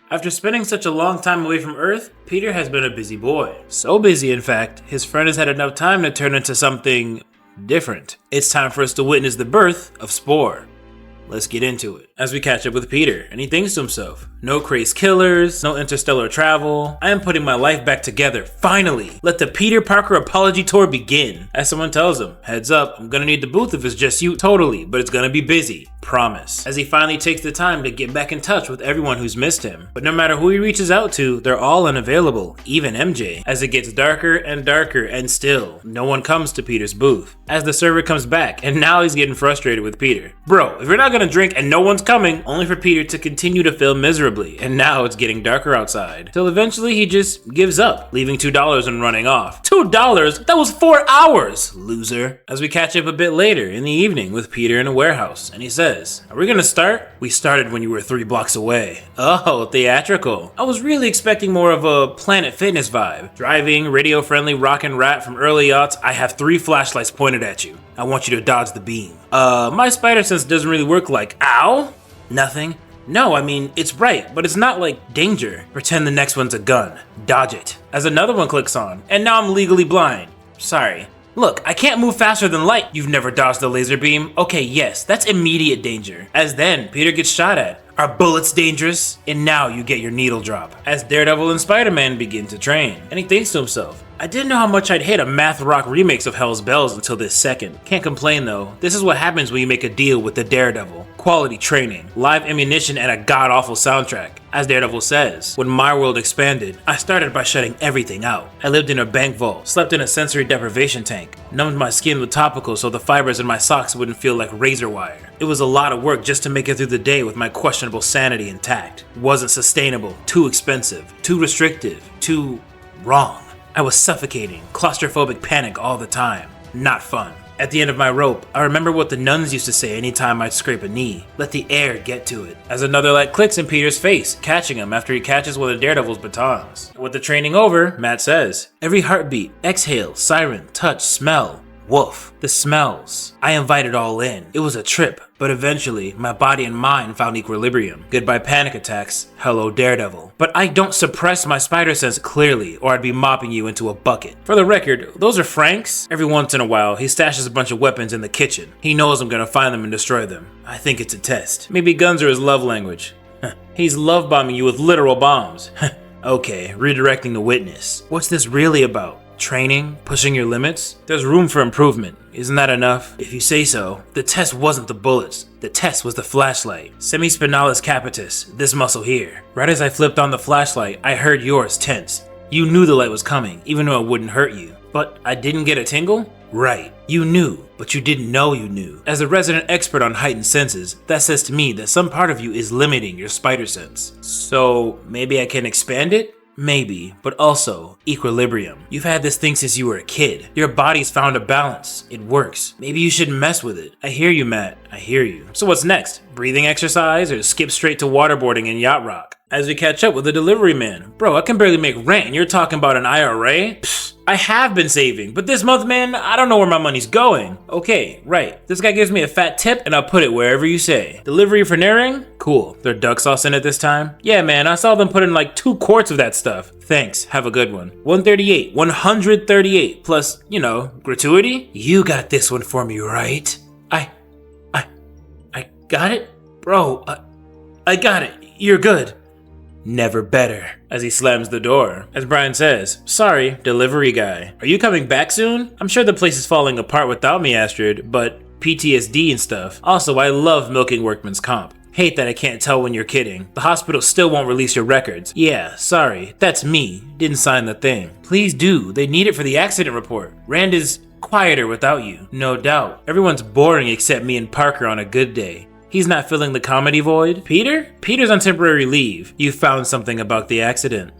After spending such a long time away from Earth, Peter has been a busy boy. So busy, in fact, his friend has had enough time to turn into something different. It's time for us to witness the birth of SPORE. Let's get into it. As we catch up with Peter, and he thinks to himself, no crazed killers, no interstellar travel. I am putting my life back together, finally. Let the Peter Parker apology tour begin. As someone tells him, heads up, I'm gonna need the booth if it's just you, totally, but it's gonna be busy, promise. As he finally takes the time to get back in touch with everyone who's missed him. But no matter who he reaches out to, they're all unavailable, even MJ. As it gets darker, and still, no one comes to Peter's booth. As the server comes back, and now he's getting frustrated with Peter. Bro, if you're not gonna drink and no one's coming, only for Peter to continue to fail miserably, and now it's getting darker outside. Till eventually he just gives up, leaving $2 and running off. $2? That was 4 hours, loser. As we catch up a bit later in the evening with Peter in a warehouse, and he says, are we gonna start? We started when you were 3 blocks away. Oh, theatrical. I was really expecting more of a Planet Fitness vibe. Driving, radio-friendly rockin' rat from early aughts, I have 3 flashlights pointed at you. I want you to dodge the beam. My spider sense doesn't really work like, ow? Nothing? No, I mean, it's bright, but it's not like danger. Pretend the next one's a gun. Dodge it. As another one clicks on, and now I'm legally blind. Sorry. Look, I can't move faster than light. You've never dodged the laser beam? Okay, yes, that's immediate danger. As then, Peter gets shot at. Are bullets dangerous? And now you get your needle drop. As Daredevil and Spider-Man begin to train. And he thinks to himself, I didn't know how much I'd hate a math rock remix of Hell's Bells until this second. Can't complain though. This is what happens when you make a deal with the Daredevil. Quality training, live ammunition, and a god-awful soundtrack. As Daredevil says, when my world expanded, I started by shutting everything out. I lived in a bank vault, slept in a sensory deprivation tank, numbed my skin with topicals so the fibers in my socks wouldn't feel like razor wire. It was a lot of work just to make it through the day with my questionable sanity intact. Wasn't sustainable, too expensive, too restrictive, too wrong. I was suffocating, claustrophobic panic all the time. Not fun. At the end of my rope, I remember what the nuns used to say anytime I'd scrape a knee. Let the air get to it. As another light clicks in Peter's face, catching him after he catches one of Daredevil's batons. With the training over, Matt says, every heartbeat, exhale, siren, touch, smell. Woof. The smells. I invited all in. It was a trip, but eventually my body and mind found equilibrium. Goodbye panic attacks. Hello Daredevil. But I don't suppress my spider sense clearly, or I'd be mopping you into a bucket. For the record, those are Frank's. Every once in a while, he stashes a bunch of weapons in the kitchen. He knows I'm gonna find them and destroy them. I think it's a test. Maybe guns are his love language. He's love bombing you with literal bombs. Okay, redirecting the witness. What's this really about? Training? Pushing your limits? There's room for improvement. Isn't that enough? If you say so. The test wasn't the bullets. The test was the flashlight. Semispinalis capitis, this muscle here. Right as I flipped on the flashlight, I heard yours tense. You knew the light was coming, even though it wouldn't hurt you. But I didn't get a tingle? Right. You knew, but you didn't know you knew. As a resident expert on heightened senses, that says to me that some part of you is limiting your spider sense. So maybe I can expand it? Maybe, but also equilibrium. You've had this thing since you were a kid. Your body's found a balance. It works. Maybe you shouldn't mess with it. I hear you, Matt. I hear you. So what's next? Breathing exercise or skip straight to waterboarding and yacht rock? As we catch up with the delivery man. Bro, I can barely make rent and you're talking about an IRA? Pfft. I have been saving, but this month, man, I don't know where my money's going. Okay, right. This guy gives me a fat tip and I'll put it wherever you say. Delivery for Naring? Cool. Their duck sauce in it this time? Yeah, man, I saw them put in like 2 quarts of that stuff. Thanks, have a good one. 138 plus, gratuity? You got this one for me, right? I got it? Bro, I got it. You're good. Never better. As he slams the door. As Brian says, sorry, delivery guy. Are you coming back soon? I'm sure the place is falling apart without me, Astrid, but PTSD and stuff. Also, I love milking workman's comp. Hate that I can't tell when you're kidding. The hospital still won't release your records. Yeah, sorry, that's me. Didn't sign the thing. Please do, they need it for the accident report. Rand is quieter without you, no doubt. Everyone's boring except me and Parker on a good day. He's not filling the comedy void. Peter? Peter's on temporary leave. You found something about the accident.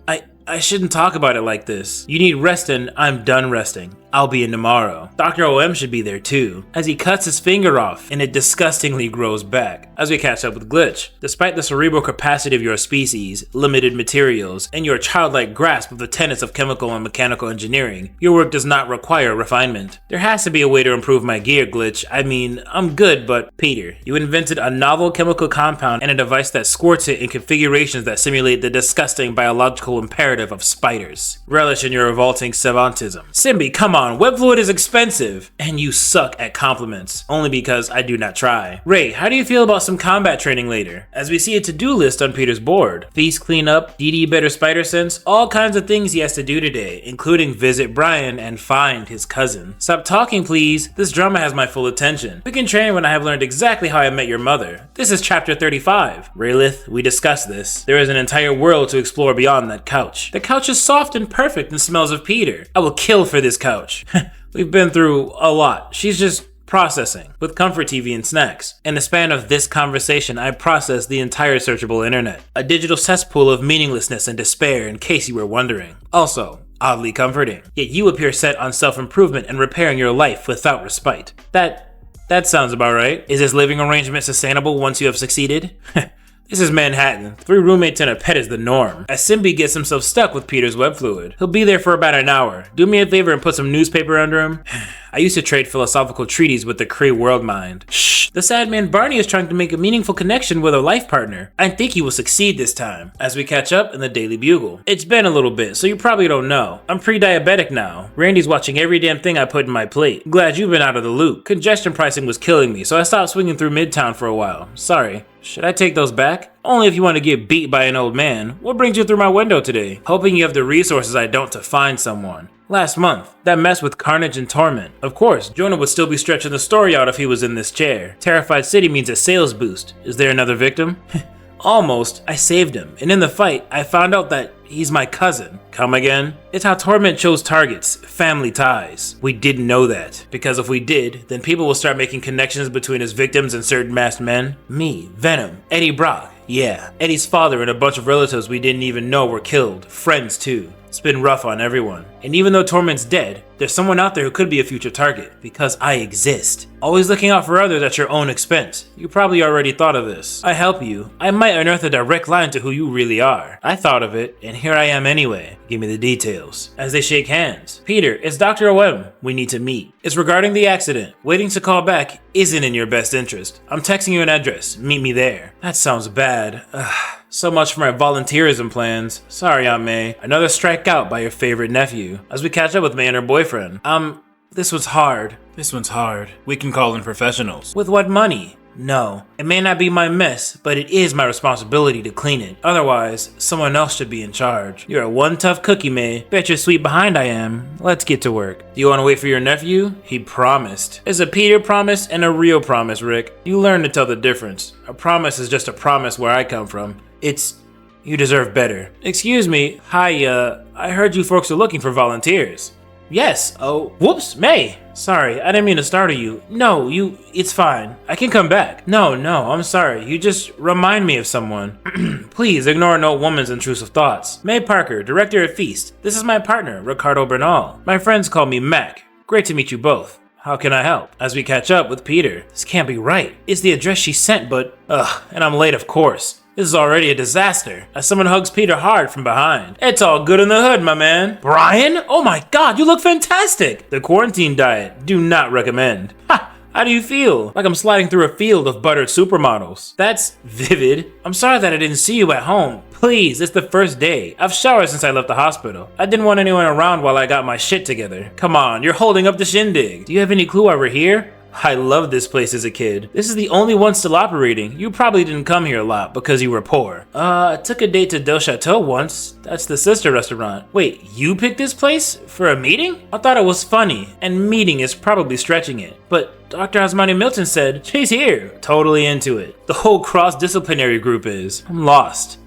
I shouldn't talk about it like this. You need rest and I'm done resting. I'll be in tomorrow. Dr. OM should be there too, as he cuts his finger off and it disgustingly grows back. As we catch up with Glitch, despite the cerebral capacity of your species, limited materials, and your childlike grasp of the tenets of chemical and mechanical engineering, your work does not require refinement. There has to be a way to improve my gear, Glitch. I mean, I'm good, but Peter, you invented a novel chemical compound and a device that squirts it in configurations that simulate the disgusting biological imperative of spiders. Relish in your revolting savantism. Simbi, come on, web fluid is expensive, and you suck at compliments, only because I do not try. Ray, how do you feel about some combat training later? As we see a to-do list on Peter's board. Feast cleanup, DD better spider sense, all kinds of things he has to do today, including visit Brian and find his cousin. Stop talking, please. This drama has my full attention. We can train when I have learned exactly how I met your mother. This is chapter 35. Raylith, we discussed this. There is an entire world to explore beyond that couch. The couch is soft and perfect and smells of Peter. I will kill for this couch. We've been through a lot. She's just processing with comfort TV and snacks. In the span of this conversation, I processed the entire searchable internet. A digital cesspool of meaninglessness and despair, in case you were wondering. Also, oddly comforting. Yet you appear set on self-improvement and repairing your life without respite. That sounds about right. Is this living arrangement sustainable once you have succeeded? This is Manhattan. 3 roommates and a pet is the norm. As Simbi gets himself stuck with Peter's web fluid, he'll be there for about an hour. Do me a favor and put some newspaper under him. I used to trade philosophical treaties with the Kree world mind. Shh! The sad man Barney is trying to make a meaningful connection with a life partner. I think he will succeed this time. As we catch up in the Daily Bugle. It's been a little bit, so you probably don't know. I'm pre-diabetic now. Randy's watching every damn thing I put in my plate. Glad you've been out of the loop. Congestion pricing was killing me, so I stopped swinging through Midtown for a while. Sorry. Should I take those back? Only if you want to get beat by an old man. What brings you through my window today? Hoping you have the resources I don't to find someone. Last month, that mess with Carnage and Torment. Of course, Jonah would still be stretching the story out if he was in this chair. Terrified City means a sales boost. Is there another victim? Almost. I saved him, and in the fight, I found out that he's my cousin. Come again? It's how Torment chose targets, family ties. We didn't know that, because if we did, then people will start making connections between his victims and certain masked men. Me, Venom, Eddie Brock. Yeah, Eddie's father and a bunch of relatives we didn't even know were killed. Friends too. It's been rough on everyone. And even though Torment's dead, there's someone out there who could be a future target, because I exist. Always looking out for others at your own expense. You probably already thought of this. I help you. I might unearth a direct line to who you really are. I thought of it, and here I am anyway. Give me the details. As they shake hands. Peter, it's Dr. OM. We need to meet. It's regarding the accident. Waiting to call back isn't in your best interest. I'm texting you an address. Meet me there. That sounds bad. So much for my volunteerism plans. Sorry, Aunt May. Another strikeout by your favorite nephew. As we catch up with May and her boyfriend. This one's hard. This one's hard. We can call in professionals. With what money? No. It may not be my mess, but it is my responsibility to clean it. Otherwise, someone else should be in charge. You're a one tough cookie, May. Bet you're sweet behind I am. Let's get to work. Do you want to wait for your nephew? He promised. It's a Peter promise and a real promise, Rick. You learn to tell the difference. A promise is just a promise where I come from. You deserve better. Excuse me. Hi, I heard you folks are looking for volunteers. Yes. Oh, whoops, May. Sorry, I didn't mean to startle you. No, it's fine. I can come back. No, I'm sorry. You just remind me of someone. Please ignore no woman's intrusive thoughts. May Parker, director at Feast. This is my partner, Ricardo Bernal. My friends call me Mac. Great to meet you both. How can I help? As we catch up with Peter. This can't be right. It's the address she sent, but and I'm late, of course. This is already a disaster, as someone hugs Peter hard from behind. It's all good in the hood, my man. Brian? Oh my god, you look fantastic! The quarantine diet, do not recommend. Ha! How do you feel? Like I'm sliding through a field of buttered supermodels. That's vivid. I'm sorry that I didn't see you at home. Please, it's the first day. I've showered since I left the hospital. I didn't want anyone around while I got my shit together. Come on, you're holding up the shindig. Do you have any clue why we're here? I loved this place as a kid. This is the only one still operating. You probably didn't come here a lot because you were poor. I took a date to Del Chateau once. That's the sister restaurant. Wait, you picked this place? For a meeting? I thought it was funny, and meeting is probably stretching it. But Dr. Asmani Milton said, she's here. Totally into it. The whole cross-disciplinary group is. I'm lost.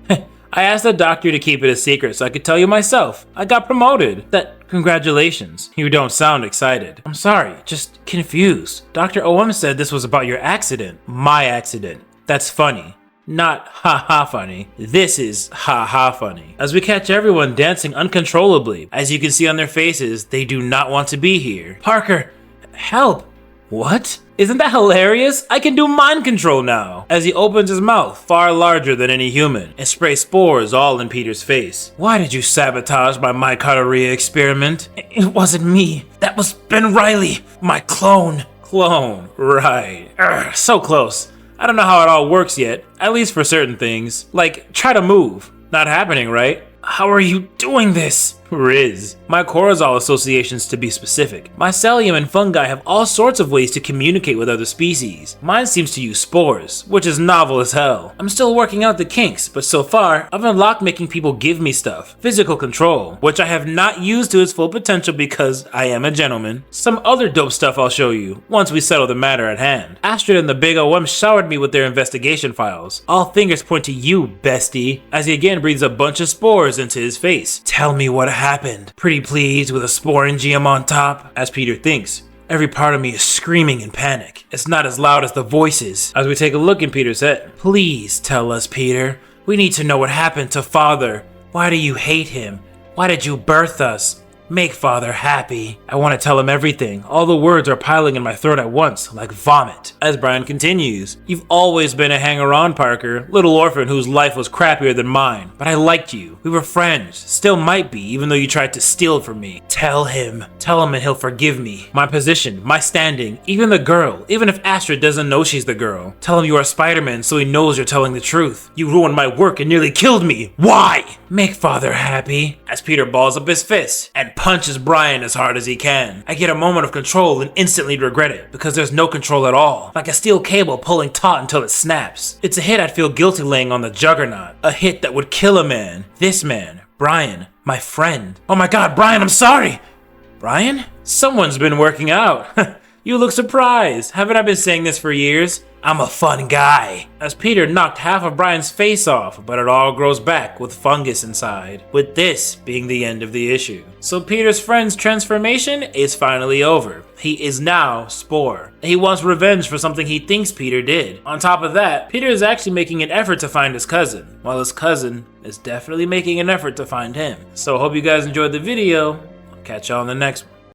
I asked the doctor to keep it a secret so I could tell you myself. I got promoted. Congratulations. You don't sound excited. I'm sorry, just confused. Dr. OM said this was about your accident. My accident. That's funny. Not ha-ha funny. This is ha-ha funny. As we catch everyone dancing uncontrollably. As you can see on their faces, they do not want to be here. Parker, help! What? Isn't that hilarious? I can do mind control now! As he opens his mouth, far larger than any human, and sprays spores all in Peter's face. Why did you sabotage my mitochondria experiment? It wasn't me. That was Ben Reilly, my clone. Clone, right. Urgh, so close. I don't know how it all works yet, at least for certain things. Like, try to move. Not happening, right? How are you doing this? Riz. Mycorrhizal associations to be specific. Mycelium and fungi have all sorts of ways to communicate with other species. Mine seems to use spores, which is novel as hell. I'm still working out the kinks, but so far, I've unlocked making people give me stuff. Physical control, which I have not used to its full potential because I am a gentleman. Some other dope stuff I'll show you, once we settle the matter at hand. Astrid and the Big OM showered me with their investigation files. All fingers point to you, bestie, as he again breathes a bunch of spores into his face. Tell me what happened. Pretty pleased with a sporangium on top, as Peter thinks. Every part of me is screaming in panic. It's not as loud as the voices. As we take a look in Peter's head. Please tell us, Peter. We need to know what happened to Father. Why do you hate him? Why did you birth us? Make Father happy. I want to tell him everything. All the words are piling in my throat at once, like vomit. As Brian continues, you've always been a hanger-on, Parker. Little orphan whose life was crappier than mine. But I liked you. We were friends. Still might be, even though you tried to steal it from me. Tell him. Tell him and he'll forgive me. My position, my standing, even the girl. Even if Astrid doesn't know she's the girl. Tell him you are Spider-Man so he knows you're telling the truth. You ruined my work and nearly killed me. Why? Make Father happy. As Peter balls up his fist and punches Brian as hard as he can. I get a moment of control and instantly regret it, because there's no control at all. Like a steel cable pulling taut until it snaps. It's a hit I'd feel guilty laying on the juggernaut. A hit that would kill a man. This man, Brian, my friend. Oh my god, Brian, I'm sorry! Brian? Someone's been working out. You look surprised. Haven't I been saying this for years? I'm a fun guy. As Peter knocked half of Brian's face off, but it all grows back with fungus inside, with this being the end of the issue. So Peter's friend's transformation is finally over. He is now Spore. He wants revenge for something he thinks Peter did. On top of that, Peter is actually making an effort to find his cousin, while his cousin is definitely making an effort to find him. So I hope you guys enjoyed the video. I'll catch you on the next one.